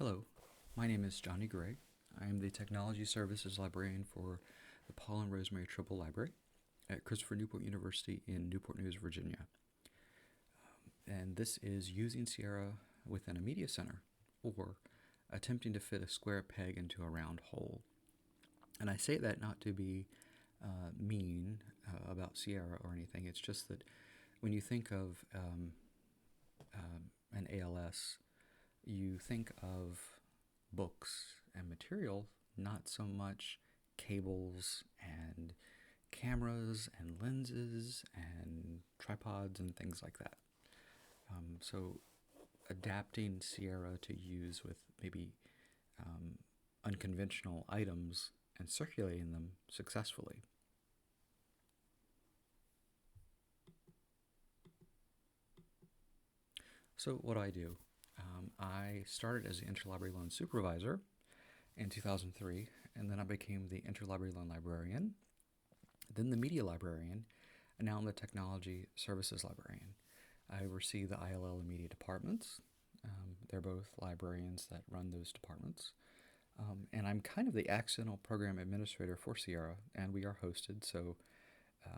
Hello, my name is Johnnie Gray. I am the Technology Services Librarian for the Paul and Rosemary Tribble Library at Christopher Newport University in Newport News, Virginia. And this is using Sierra within a media center, or attempting to fit a square peg into a round hole. And I say that not to be mean about Sierra or anything. It's just that when you think of an ALS, you think of books and material, not so much cables and cameras and lenses and tripods and things like that. So adapting Sierra to use with maybe unconventional items and circulating them successfully. So what do? I started as the interlibrary loan supervisor in 2003, and then I became the interlibrary loan librarian, then the media librarian, and now I'm the technology services librarian. I oversee the ILL and media departments. They're both librarians that run those departments. And I'm kind of the accidental program administrator for Sierra, and we are hosted, so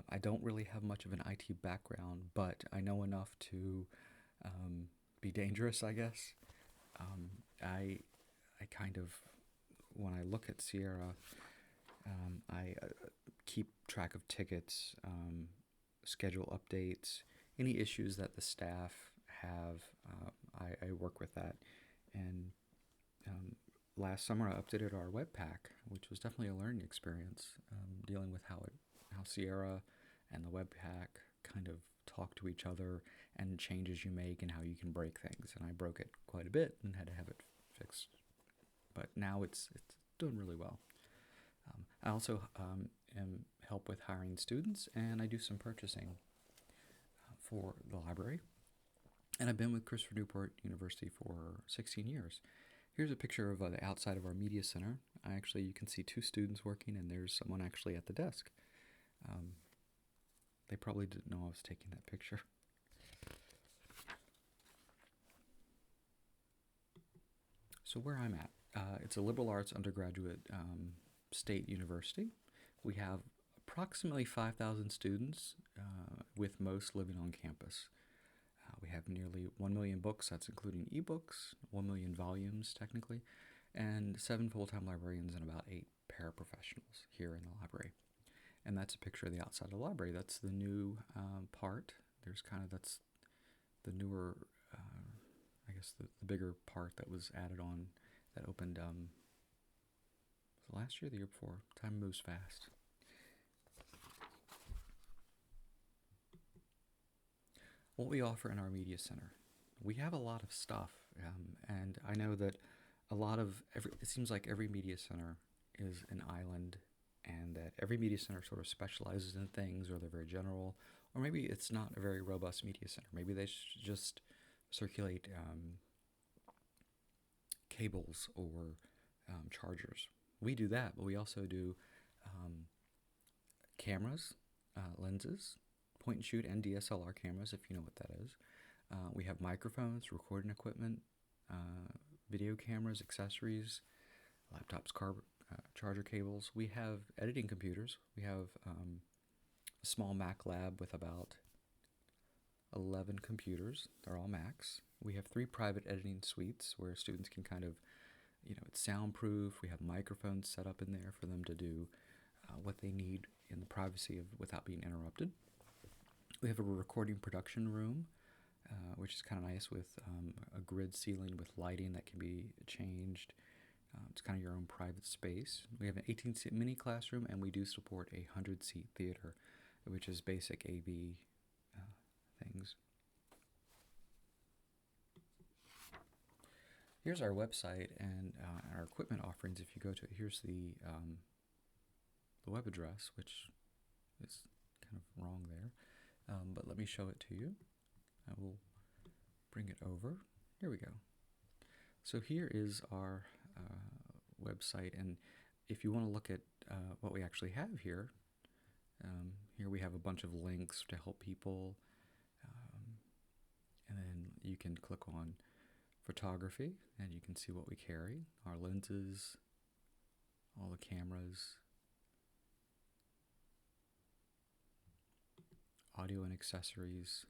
I don't really have much of an IT background, but I know enough to be dangerous, I guess. I kind of, when I look at Sierra, I keep track of tickets, schedule updates, any issues that the staff have. I work with that. And last summer I updated our web pack, which was definitely a learning experience, dealing with how Sierra and the web pack kind of talk to each other and changes you make and how you can break things. And I broke it quite a bit and had to have it fixed. But now it's doing really well. I also help with hiring students, and I do some purchasing for the library. And I've been with Christopher Newport University for 16 years. Here's a picture of the outside of our media center. You can see two students working, and there's someone actually at the desk. They probably didn't know I was taking that picture. So where I'm at, it's a liberal arts undergraduate state university. We have approximately 5,000 students, with most living on campus. We have nearly 1 million books, that's including ebooks, 1 million volumes technically, and 7 full-time librarians and about 8 paraprofessionals here in the library. And that's a picture of the outside of the library. That's the new part. That's the newer, I guess the bigger part that was added on, that opened, was it last year or the year before? Time moves fast. What we offer in our media center. We have a lot of stuff, and I know that it seems like every media center is an island, and that every media center sort of specializes in things, or they're very general, or maybe it's not a very robust media center. Maybe they just circulate cables or chargers. We do that, but we also do cameras, lenses, point and shoot and DSLR cameras, if you know what that is. We have microphones, recording equipment, video cameras, accessories, laptops, charger cables. We have editing computers. We have a small Mac lab with about 11 computers. They're all Macs. We have 3 private editing suites where students can kind of, it's soundproof. We have microphones set up in there for them to do what they need in the privacy without being interrupted. We have a recording production room, which is kind of nice, with a grid ceiling with lighting that can be changed. It's kind of your own private space. We have an 18-seat mini classroom, and we do support a 100-seat theater, which is basic AV things. Here's our website and our equipment offerings. If you go to it, here's the web address, which is kind of wrong there. But let me show it to you. I will bring it over. Here we go. So here is our website, and if you want to look at what we actually have here, here we have a bunch of links to help people, and then you can click on photography, and you can see what we carry, our lenses, all the cameras, audio and accessories.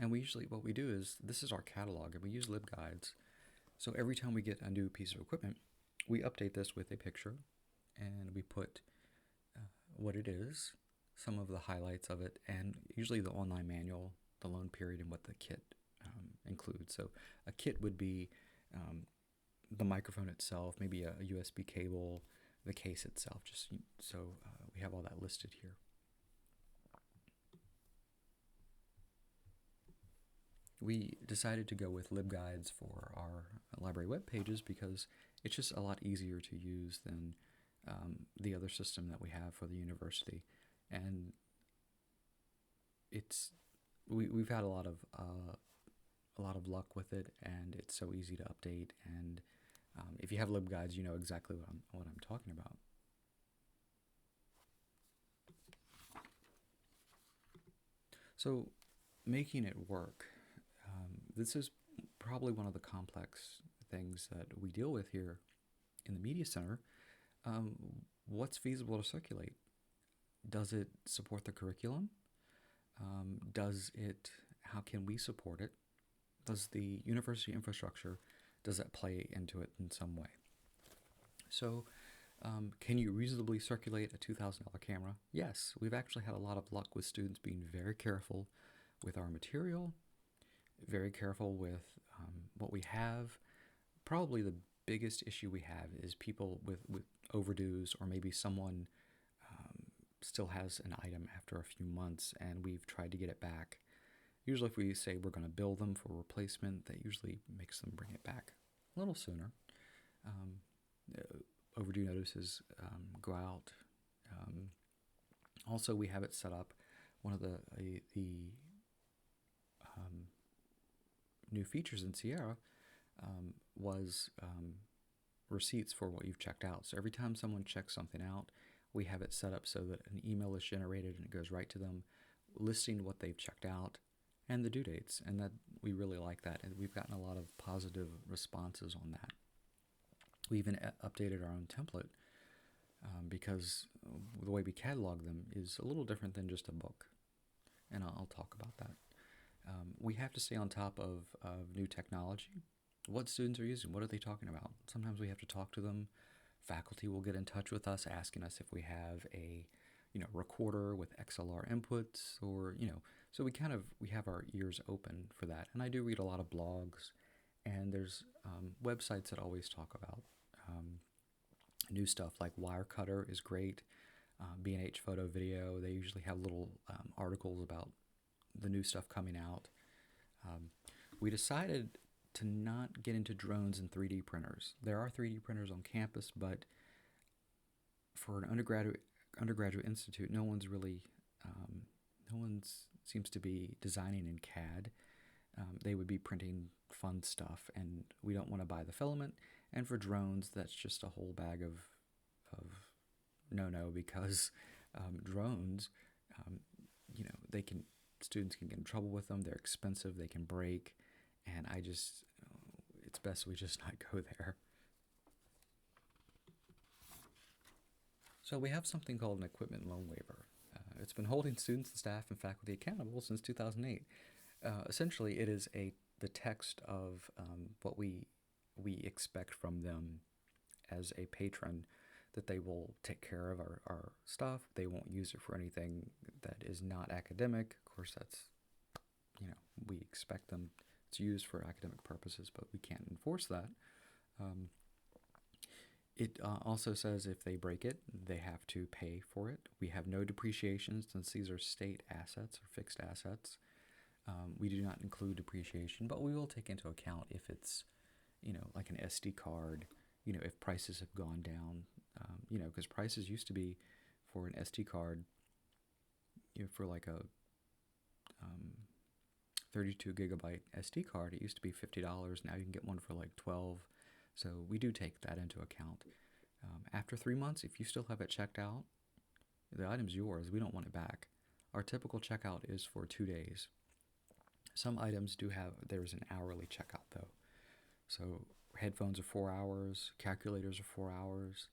And what we do is, this is our catalog, and we use LibGuides. So every time we get a new piece of equipment, we update this with a picture, and we put what it is, some of the highlights of it, and usually the online manual, the loan period, and what the kit includes. So a kit would be the microphone itself, maybe a USB cable, the case itself, just so we have all that listed here. We decided to go with LibGuides for our library web pages because it's just a lot easier to use than the other system that we have for the university, and we've had a lot of luck with it, and it's so easy to update. And if you have LibGuides, you know exactly what I'm talking about. So, making it work. This is probably one of the complex things that we deal with here in the Media Center. What's feasible to circulate? Does it support the curriculum? How can we support it? Does the university infrastructure, does that play into it in some way? So, can you reasonably circulate a $2,000 camera? Yes, we've actually had a lot of luck with students being very careful with our material, very careful with what we have. Probably the biggest issue we have is people with overdues, or maybe someone still has an item after a few months and we've tried to get it back. Usually if we say we're going to bill them for replacement, that usually makes them bring it back a little sooner. Overdue notices go out. Also, we have it set up. One of the new features in Sierra was receipts for what you've checked out. So every time someone checks something out, we have it set up so that an email is generated and it goes right to them, listing what they've checked out and the due dates. And that we really like that, and we've gotten a lot of positive responses on that. We even updated our own template because the way we catalog them is a little different than just a book, and I'll talk about that. We have to stay on top of new technology. What students are using, what are they talking about? Sometimes we have to talk to them. Faculty will get in touch with us asking us if we have a recorder with XLR inputs, or so we have our ears open for that. And I do read a lot of blogs, and there's websites that always talk about new stuff, like Wirecutter is great. B&H Photo Video, they usually have little articles about the new stuff coming out. We decided to not get into drones and 3D printers. There are 3D printers on campus, but for an undergraduate institute, no one seems to be designing in CAD. They would be printing fun stuff, and we don't want to buy the filament. And for drones, that's just a whole bag of no, because drones, students can get in trouble with them. They're expensive. They can break. And it's best we just not go there. So we have something called an equipment loan waiver. It's been holding students and staff and faculty accountable since 2008. Essentially, it is the text of what we expect from them as a patron, that they will take care of our stuff. They won't use it for anything that is not academic. Of course, that's, we expect them to use for academic purposes, but we can't enforce that. It also says if they break it, they have to pay for it. We have no depreciation since these are state assets or fixed assets. We do not include depreciation, but we will take into account if it's, like an SD card, if prices have gone down, because prices used to be for an SD card, for like a 32 gigabyte SD card, it used to be $50. Now you can get one for like $12. So we do take that into account. After 3 months, if you still have it checked out, the item's yours. We don't want it back. Our typical checkout is for 2 days. Some items do have, there's an hourly checkout though. So headphones are 4 hours, calculators are 4 hours.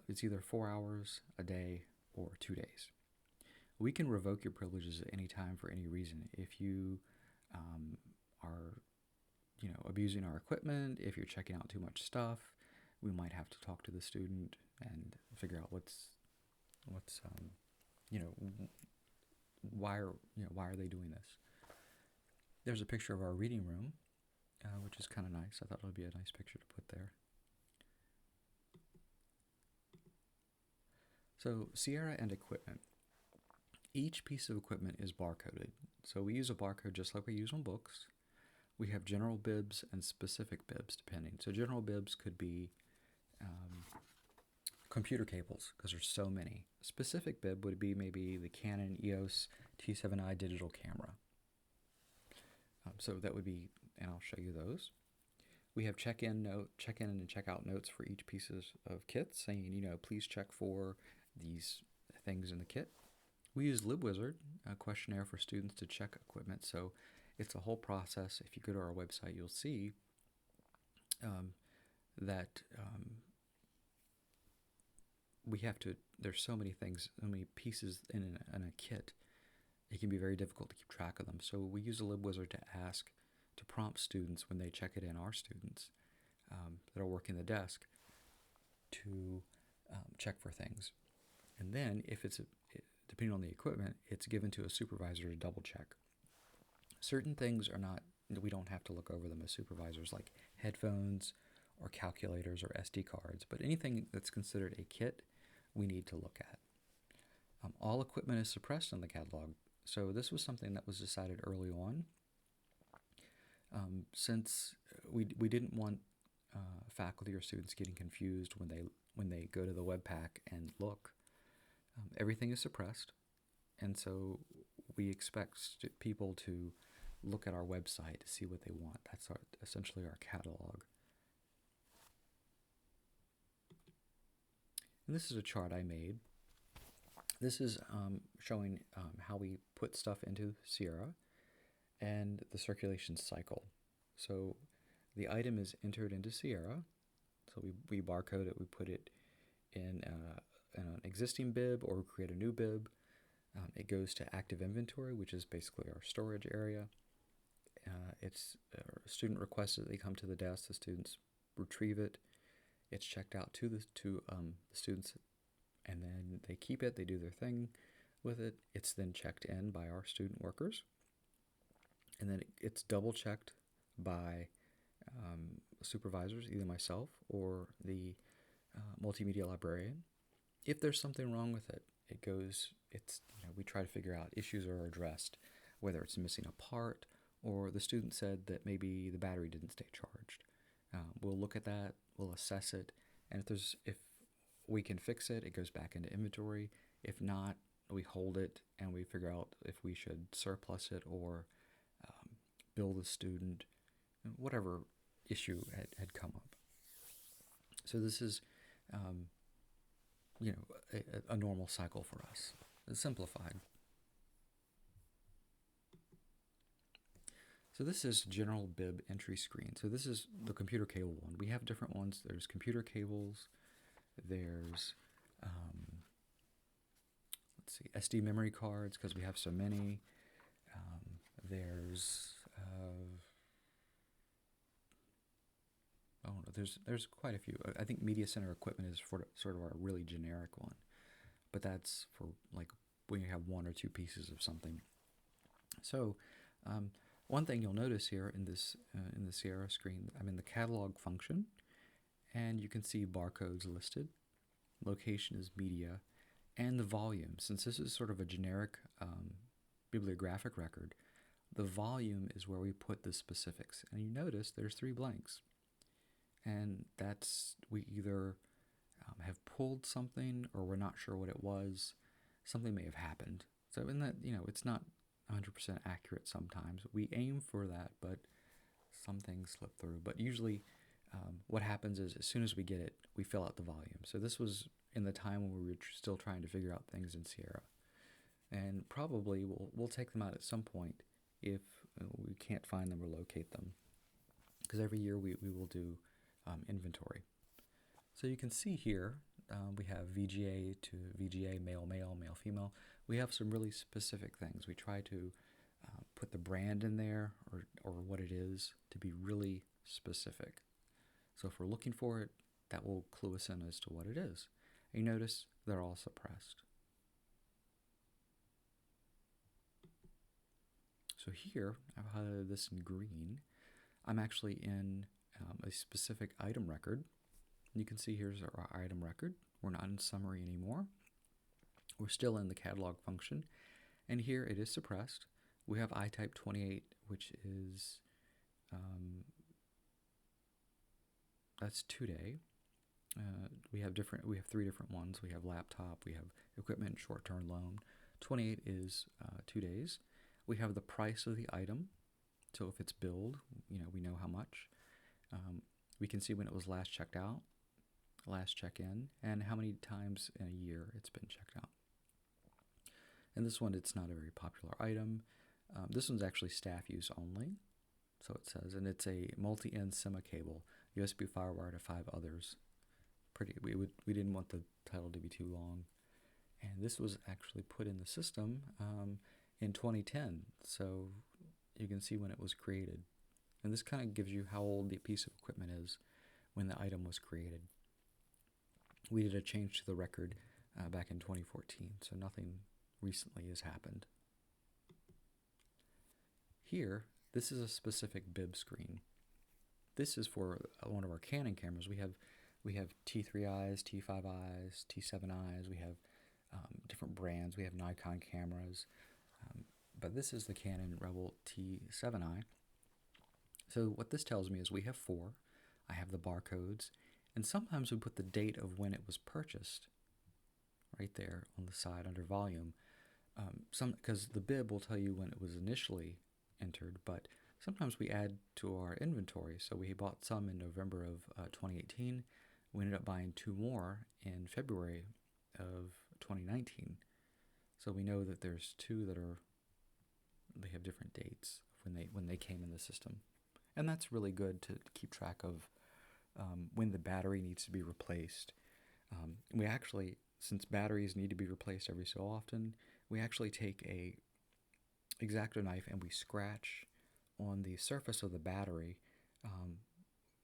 It's either 4 hours a day or 2 days. We can revoke your privileges at any time for any reason. If you are, abusing our equipment, if you're checking out too much stuff, we might have to talk to the student and figure out what's why are they doing this. There's a picture of our reading room, which is kind of nice. I thought it would be a nice picture to put there. So Sierra and equipment. Each piece of equipment is barcoded. So we use a barcode just like we use on books. We have general bibs and specific bibs depending. So general bibs could be computer cables because there's so many. Specific bib would be maybe the Canon EOS T7i digital camera. So that would be, and I'll show you those. We have check-in and check-out notes for each piece of kit saying, please check for these things in the kit. We use LibWizard, a questionnaire for students to check equipment. So it's a whole process. If you go to our website, you'll see that we have to, there's so many things, so many pieces in a kit. It can be very difficult to keep track of them. So we use a LibWizard to prompt students when they check it in, our students that are working the desk, to check for things. And then if it's, depending on the equipment, it's given to a supervisor to double check. Certain things are not, we don't have to look over them as supervisors, like headphones or calculators or SD cards, but anything that's considered a kit, we need to look at. All equipment is suppressed in the catalog. So this was something that was decided early on. Since we didn't want faculty or students getting confused when they go to the webpack and look, everything is suppressed, and so we expect people to look at our website to see what they want. That's essentially our catalog. And this is a chart I made. This is showing how we put stuff into Sierra and the circulation cycle. So the item is entered into Sierra. So we barcode it, we put it in an existing bib or create a new bib. It goes to active inventory, which is basically our storage area. It's a student requests that they come to the desk, the students retrieve it. It's checked out to the students, and then they keep it, they do their thing with it. It's then checked in by our student workers, and then it's double checked by supervisors, either myself or the multimedia librarian. If there's something wrong with it, we try to figure out issues are addressed, whether it's missing a part or the student said that maybe the battery didn't stay charged. We'll look at that, we'll assess it, and if we can fix it, it goes back into inventory. If not, we hold it and we figure out if we should surplus it or bill the student, whatever issue had come up. So this is a normal cycle for us. It's simplified. So this is general bib entry screen. So this is the computer cable one. We have different ones. There's computer cables. There's SD memory cards because we have so many. There's quite a few. I think media center equipment is sort of our really generic one, but that's for like when you have one or two pieces of something. So one thing you'll notice here in the Sierra screen, I'm in the catalog function, and you can see barcodes listed. Location is media, and the volume. Since this is sort of a generic bibliographic record, the volume is where we put the specifics. And you notice there's 3 blanks. And we either have pulled something or we're not sure what it was. Something may have happened. So in that, it's not 100% accurate sometimes. We aim for that, but some things slip through. But usually what happens is as soon as we get it, we fill out the volume. So this was in the time when we were still trying to figure out things in Sierra. And probably we'll take them out at some point if we can't find them or locate them. Because every year we will do inventory. So you can see here we have VGA to VGA, male, male, male, female. We have some really specific things. We try to put the brand in there or what it is to be really specific. So if we're looking for it, that will clue us in as to what it is. And you notice they're all suppressed. So here, I've highlighted this in green. I'm actually in a specific item record. You can see here's our item record. We're not in summary anymore. We're still in the catalog function. And here it is suppressed. We have iType 28, which is, that's today. We have 3 different ones. We have laptop, we have equipment, short-term loan. 28 is 2 days. We have the price of the item. So if it's billed, we know how much. We can see when it was last checked out, last check-in, and how many times in a year it's been checked out. And this one, it's not a very popular item. This one's actually staff use only, so it says, and it's a multi-end SEMA cable, USB FireWire to 5 others. We didn't want the title to be too long, and this was actually put in the system in 2010, so you can see when it was created. And this kind of gives you how old the piece of equipment is when the item was created. We did a change to the record back in 2014, so nothing recently has happened. Here, this is a specific bib screen. This is for one of our Canon cameras. We have T3Is, T5Is, T7Is. We have different brands. We have Nikon cameras. But this is the Canon Rebel T7i. So what this tells me is we have 4. I have the barcodes. And sometimes we put the date of when it was purchased right there on the side under volume. Because the bib will tell you when it was initially entered, but sometimes we add to our inventory. So we bought some in November of 2018. We ended up buying 2 more in February of 2019. So we know that there's 2 that they have different dates when they came in the system. And that's really good to keep track of when the battery needs to be replaced. We actually, since batteries need to be replaced every so often, we actually take a X-Acto knife and we scratch on the surface of the battery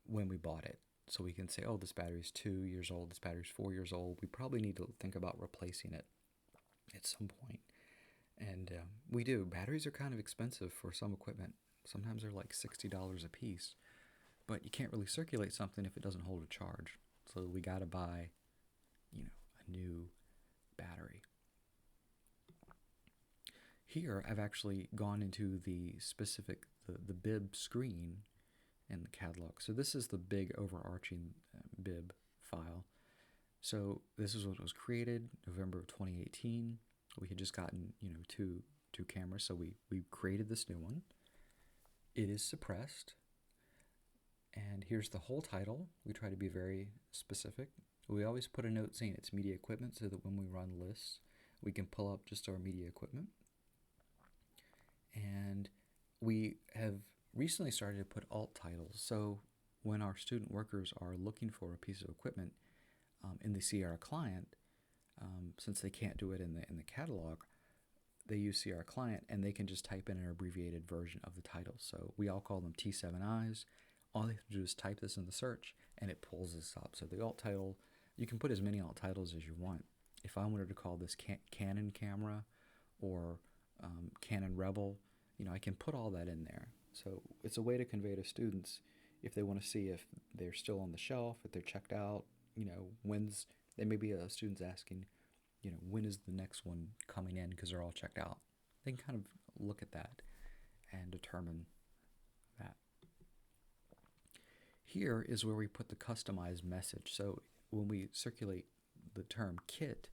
when we bought it. So we can say, oh, this battery's 2 years old, this battery's 4 years old. We probably need to think about replacing it at some point. And we do. Batteries are kind of expensive for some equipment. Sometimes they're like $60 a piece. But you can't really circulate something if it doesn't hold a charge. So we got to buy, a new battery. Here, I've actually gone into the specific, the bib screen in the catalog. So this is the big overarching bib file. So this is what was created November of 2018. We had just gotten, two cameras, so we created this new one. It is suppressed. And here's the whole title. We try to be very specific. We always put a note saying it's media equipment so that when we run lists, we can pull up just our media equipment. And we have recently started to put alt titles. So when our student workers are looking for a piece of equipment and they see our client, since they can't do it in the catalog, they use see our client and they can just type in an abbreviated version of the title. So we all call them T7Is. All they have to do is type this in the search and it pulls this up. So the alt title, you can put as many alt titles as you want. If I wanted to call this Canon camera or Canon Rebel, I can put all that in there. So it's a way to convey to students if they want to see if they're still on the shelf, if they're checked out, they may be a student's asking, when is the next one coming in because they're all checked out. They can kind of look at that and determine that. Here is where we put the customized message. So when we circulate the term kit,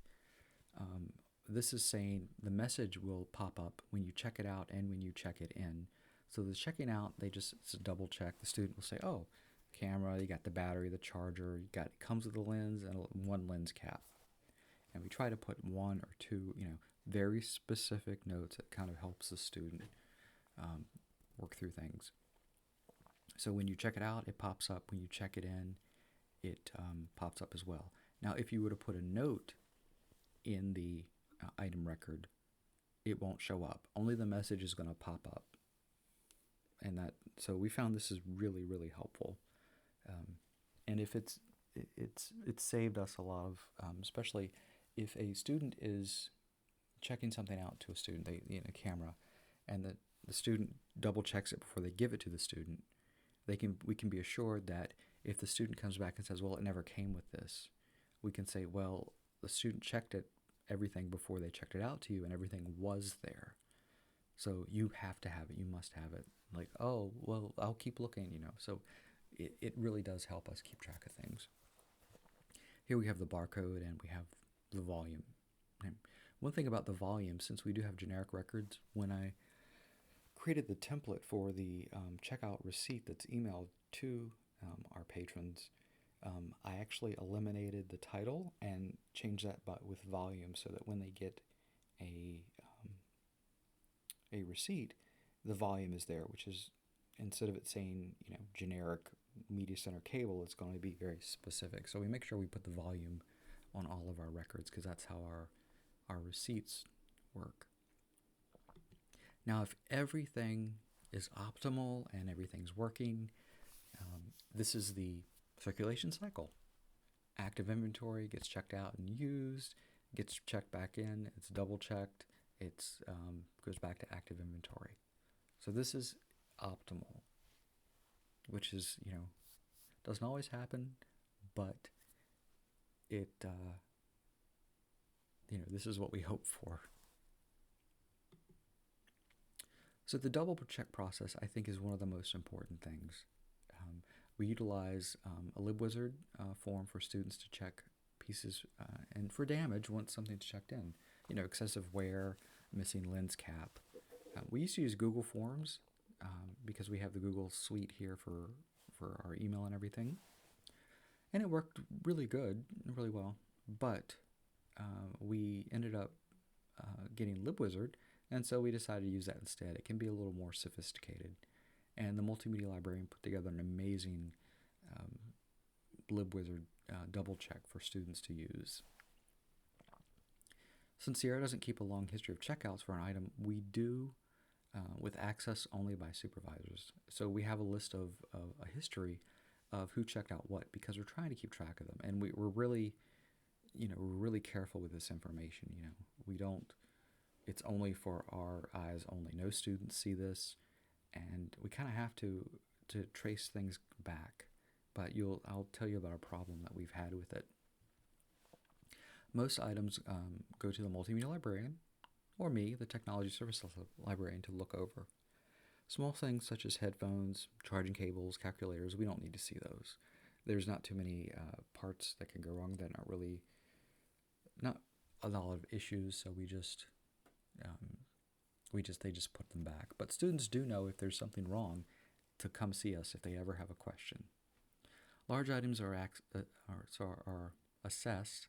this is saying the message will pop up when you check it out and when you check it in. So the checking out, it's a double check. The student will say, oh, camera, you got the battery, the charger, it comes with a lens and one lens cap. And we try to put 1 or 2, very specific notes that kind of helps the student. We're work through things. So when you check it out, it pops up. When you check it in, it pops up as well. Now, if you were to put a note in the item record, it won't show up. Only the message is going to pop up. So we found this is really, really helpful. And if it's saved us a lot of, especially if a student is checking something out to a student, a camera, and the student double checks it before they give it to the student, we can be assured that if the student comes back and says, well, it never came with this, we can say, well, the student checked everything before they checked it out to you, and everything was there. So you have to have it. You must have it. Like, oh, well, I'll keep looking, So it really does help us keep track of things. Here we have the barcode and we have the volume. And one thing about the volume, since we do have generic records, when I created the template for the checkout receipt that's emailed to our patrons, I actually eliminated the title and changed that with volume so that when they get a receipt, the volume is there, which is, instead of it saying, generic media center cable, it's going to be very specific. So we make sure we put the volume on all of our records because that's how our receipts work. Now, if everything is optimal and everything's working, this is the circulation cycle. Active inventory gets checked out and used, gets checked back in, it's double checked, it's goes back to active inventory. So this is optimal, which is, doesn't always happen, but it, this is what we hope for. So the double check process, I think, is one of the most important things. We utilize a LibWizard form for students to check pieces and for damage once something's checked in. Excessive wear, missing lens cap. We used to use Google Forms because we have the Google Suite here for our email and everything. And it worked really good, really well. But we ended up getting LibWizard, and so we decided to use that instead. It can be a little more sophisticated. And the multimedia librarian put together an amazing LibWizard double check for students to use. Since Sierra doesn't keep a long history of checkouts for an item, we do with access only by supervisors. So we have a list of a history of who checked out what, because we're trying to keep track of them. And we're really, we're really careful with this information. We don't, it's only for our eyes only. No students see this, and we kind of have to trace things back. But I'll tell you about a problem that we've had with it. Most items go to the multimedia librarian, or me, the technology service librarian, to look over. Small things such as headphones, charging cables, calculators, we don't need to see those. There's not too many parts that can go wrong. They're not a lot of issues, so they just put them back. But students do know if there's something wrong to come see us if they ever have a question. Large items are assessed,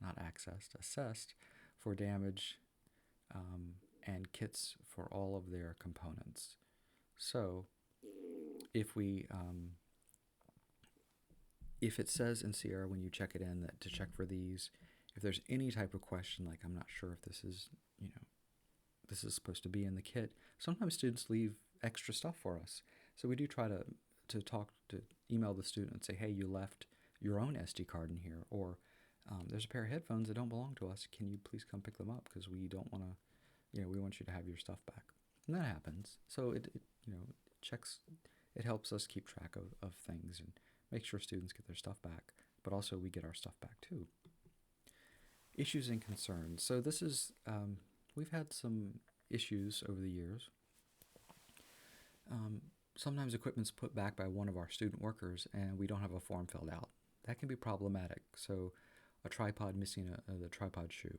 not accessed, assessed for damage and kits for all of their components. So if it says in Sierra when you check it in that to check for these, if there's any type of question, like I'm not sure if this is, this is supposed to be in the kit, sometimes students leave extra stuff for us. So we do try to email the student and say, hey, you left your own SD card in here, or there's a pair of headphones that don't belong to us. Can you please come pick them up? Because we don't want to, we want you to have your stuff back. And that happens. So it checks, it helps us keep track of things and make sure students get their stuff back, but also we get our stuff back too. Issues and concerns. So this is, we've had some issues over the years. Sometimes equipment's put back by one of our student workers and we don't have a form filled out. That can be problematic. So a tripod missing the tripod shoe.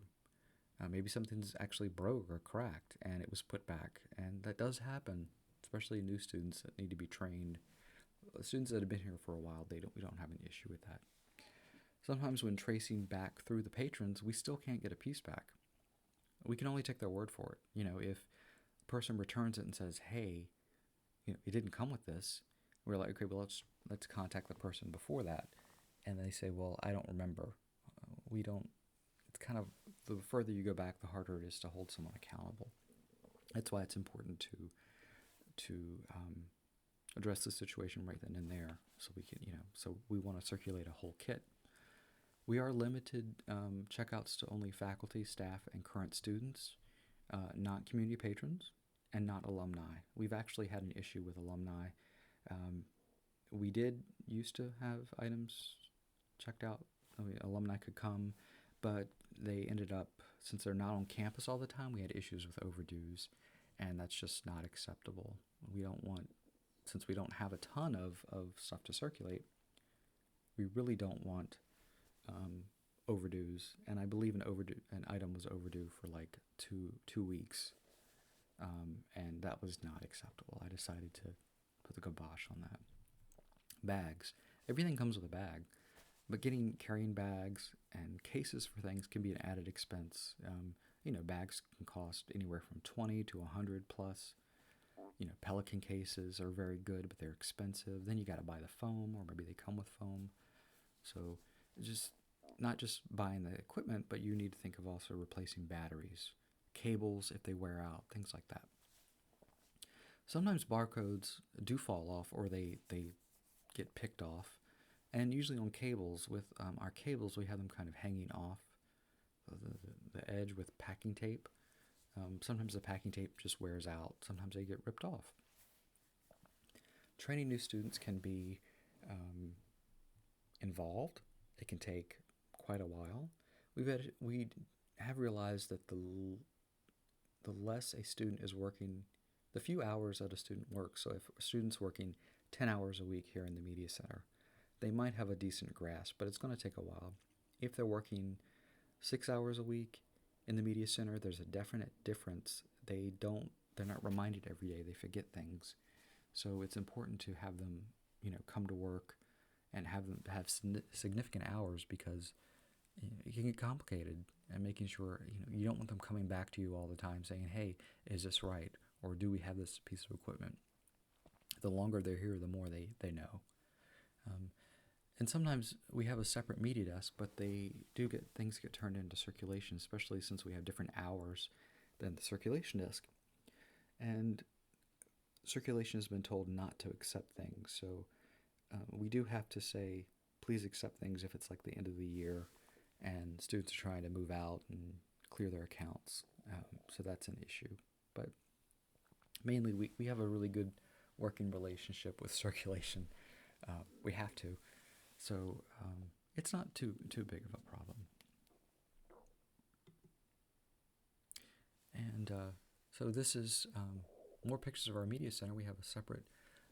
Maybe something's actually broke or cracked and it was put back. And that does happen, especially new students that need to be trained. Students that have been here for a while, we don't have an issue with that. Sometimes when tracing back through the patrons, we still can't get a piece back. We can only take their word for it. If a person returns it and says, hey, it didn't come with this. We're like, okay, well, let's contact the person before that. And they say, well, I don't remember. We don't, it's kind of, the further you go back, the harder it is to hold someone accountable. That's why it's important to address the situation right then and there, so we can, so we want to circulate a whole kit. We are limited checkouts to only faculty, staff, and current students, not community patrons, and not alumni. We've actually had an issue with alumni. We did used to have items checked out. Alumni could come, but they ended up, since they're not on campus all the time, we had issues with overdues, and that's just not acceptable. We don't want, since we don't have a ton of stuff to circulate, we really don't want overdues. And I believe an item was overdue for like two weeks, and that was not acceptable. I decided to put the kibosh on that. Bags. Everything comes with a bag, but carrying bags and cases for things can be an added expense. Bags can cost anywhere from 20 to 100 plus. Pelican cases are very good, but they're expensive. Then you got to buy the foam, or maybe they come with foam. So just not just buying the equipment, but you need to think of also replacing batteries, cables if they wear out, things like that. Sometimes barcodes do fall off, or they get picked off. And usually on cables, with our cables, we have them kind of hanging off the edge with packing tape. Sometimes the packing tape just wears out. Sometimes they get ripped off. Training new students can be involved. It can take quite a while. We have realized that the less a student is working, the few hours that a student works. So if a student's working 10 hours a week here in the Media Center, they might have a decent grasp, but it's going to take a while. If they're working 6 hours a week in the Media Center, there's a definite difference. They're not reminded every day. They forget things. So it's important to have them, come to work and have them have significant hours, because it can get complicated, and making sure, you don't want them coming back to you all the time saying, hey, is this right? Or do we have this piece of equipment? The longer they're here, the more they know. And sometimes we have a separate media desk, but things get turned into circulation, especially since we have different hours than the circulation desk. And circulation has been told not to accept things, so we do have to say, please accept things if it's like the end of the year and students are trying to move out and clear their accounts. So that's an issue. But mainly we have a really good working relationship with circulation. We have to. So it's not too big of a problem. And so this is more pictures of our media center. We have a separate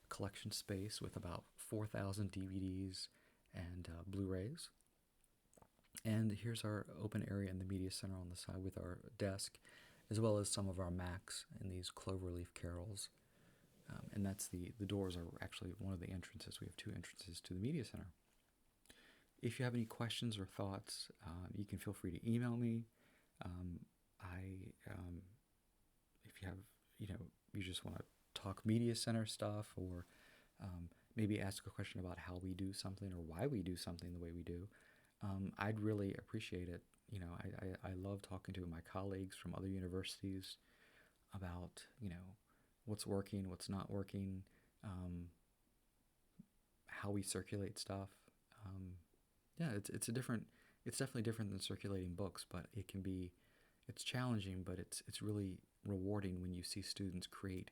collection space with about 4,000 DVDs and Blu-rays. And here's our open area in the media center on the side with our desk, as well as some of our Macs and these cloverleaf carols. And that's the doors are actually one of the entrances. We have two entrances to the media center. If you have any questions or thoughts, you can feel free to email me. If you have, you just want to talk media center stuff, or maybe ask a question about how we do something or why we do something the way we do, I'd really appreciate it. I love talking to my colleagues from other universities about, what's working, what's not working, how we circulate stuff. It's definitely different than circulating books, but it's challenging, but it's really rewarding when you see students create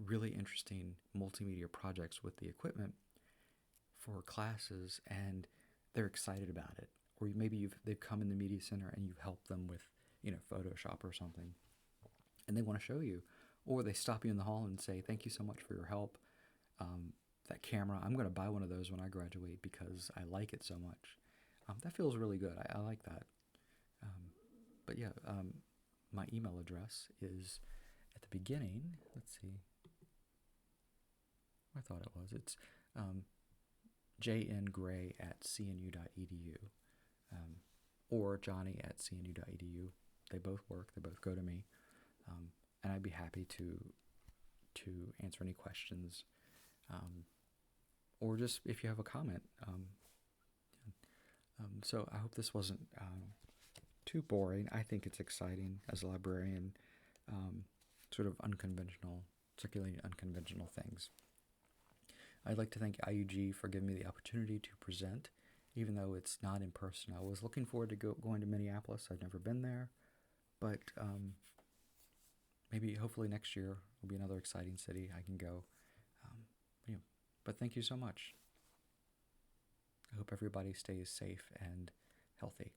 really interesting multimedia projects with the equipment for classes, and they're excited about it. Or maybe they've come in the media center and you've helped them with, Photoshop or something, and they want to show you. Or they stop you in the hall and say, thank you so much for your help. That camera, I'm going to buy one of those when I graduate because I like it so much. That feels really good. I like that. My email address is at the beginning. Let's see. I thought it was. It's jngray@cnu.edu or johnny@cnu.edu. They both work. They both go to me. And I'd be happy to to answer any questions, or just if you have a comment. So I hope this wasn't too boring. I think it's exciting as a librarian, sort of circulating unconventional things. I'd like to thank IUG for giving me the opportunity to present, even though it's not in person. I was looking forward to going to Minneapolis. I've never been there, but maybe hopefully next year will be another exciting city I can go. But thank you so much. I hope everybody stays safe and healthy.